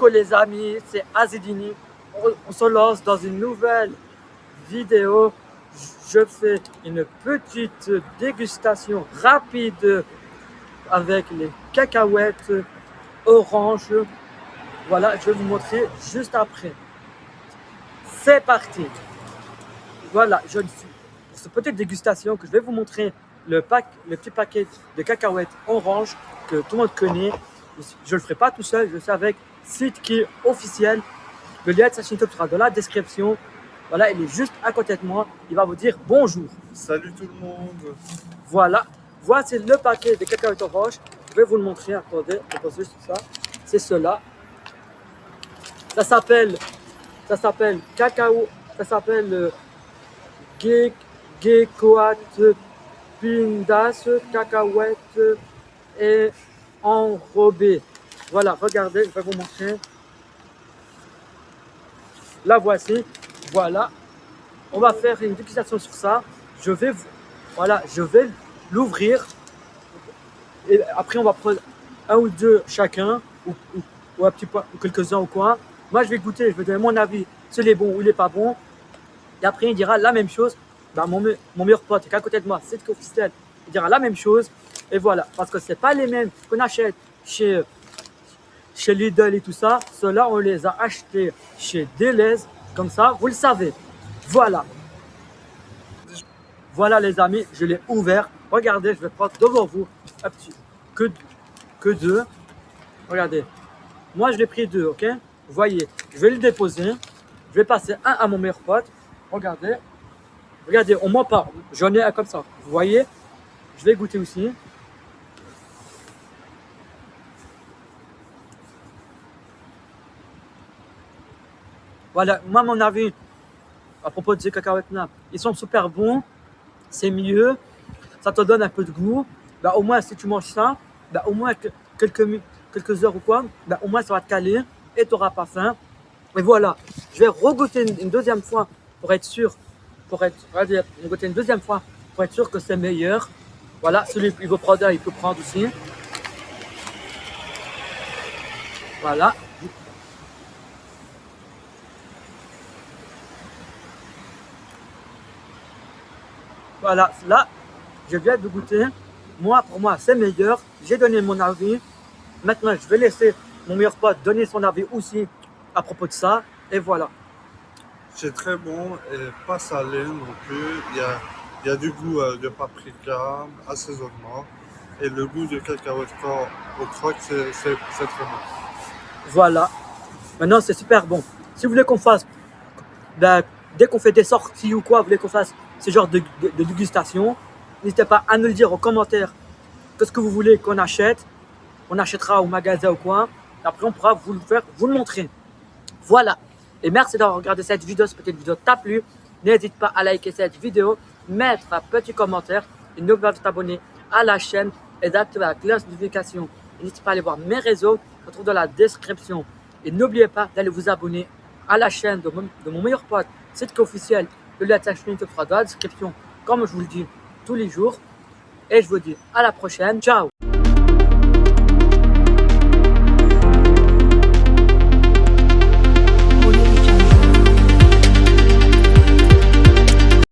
Coucou les amis, c'est Azedini. On se lance dans une nouvelle vidéo. Je fais une petite dégustation rapide avec les cacahuètes oranges. Voilà, je vais vous montrer juste après. C'est parti. Voilà, je suis pour cette petite dégustation que je vais vous montrer le petit paquet de cacahuètes oranges que tout le monde connaît. Je ne le ferai pas tout seul, je le fais avec site qui est officiel. Le lien de sa chaîne YouTube sera dans la description. Voilà, il est juste à côté de moi. Il va vous dire bonjour. Salut tout le monde. Voilà, voici le paquet de cacahuètes oranges. Je vais vous le montrer. Attendez, je pose juste ça. C'est cela. Ça s'appelle cacao. Ça s'appelle Gekoat Pindas, cacahuètes et enrobé. Voilà, regardez, je vais vous montrer. La voici. Voilà. On va faire une dégustation sur ça. Je vais l'ouvrir. Et après, on va prendre un ou deux chacun, ou un petit peu, ou quelques-uns au coin. Moi, je vais goûter, je vais donner mon avis, s'il est bon ou il n'est pas bon. Et après, il dira la même chose. Ben, mon meilleur pote qui est à côté de moi, c'est officiel, il dira la même chose. Et voilà, parce que ce n'est pas les mêmes qu'on achète chez Lidl et tout ça. Ceux-là, on les a achetés chez Deleuze. Comme ça, vous le savez. Voilà. Voilà les amis, je l'ai ouvert. Regardez, je vais prendre devant vous un petit que deux. Regardez. Moi, je l'ai pris deux, ok? Vous voyez, je vais le déposer. Je vais passer un à mon meilleur pote. Regardez. Regardez, on ment pas. J'en ai un comme ça. Vous voyez? Je vais goûter aussi. Voilà, moi, mon avis à propos de ces cacahuètes-là, ils sont super bons. C'est mieux. Ça te donne un peu de goût. Ben, au moins, si tu manges ça, ben, au moins quelques heures ou quoi, ben, au moins, ça va te caler et tu n'auras pas faim. Et voilà, je vais regoûter une deuxième fois pour être sûr, goûter une deuxième fois pour être sûr que c'est meilleur. Voilà, celui qui veut prendre, il peut prendre aussi. Voilà. Voilà, là, je viens de goûter. Moi, pour moi, c'est meilleur. J'ai donné mon avis. Maintenant, je vais laisser mon meilleur pote donner son avis aussi à propos de ça. Et voilà. C'est très bon et pas salé non plus. Il y a du goût de paprika, assaisonnement. Et le goût de cacahuète au croc, c'est très bon. Voilà. Maintenant, c'est super bon. Si vous voulez qu'on fasse, ben, dès qu'on fait des sorties ou quoi, vous voulez qu'on fasse ce genre de dégustation, n'hésitez pas à nous le dire en commentaire. Qu'est-ce que vous voulez qu'on achète? On achètera au magasin ou quoi. Après, on pourra vous le montrer. Voilà. Et merci d'avoir regardé cette vidéo. Si cette vidéo t'a plu, n'hésite pas à liker cette vidéo, mettre un petit commentaire et n'oublie pas de t'abonner à la chaîne et d'activer la cloche de notification. N'hésitez pas à aller voir mes réseaux, je trouve dans la description. Et n'oubliez pas d'aller vous abonner à la chaîne de mon meilleur pote, c'est officiel. Le lien de sa chaîne YouTube sera dans la description, comme je vous le dis tous les jours. Et je vous dis à la prochaine. Ciao!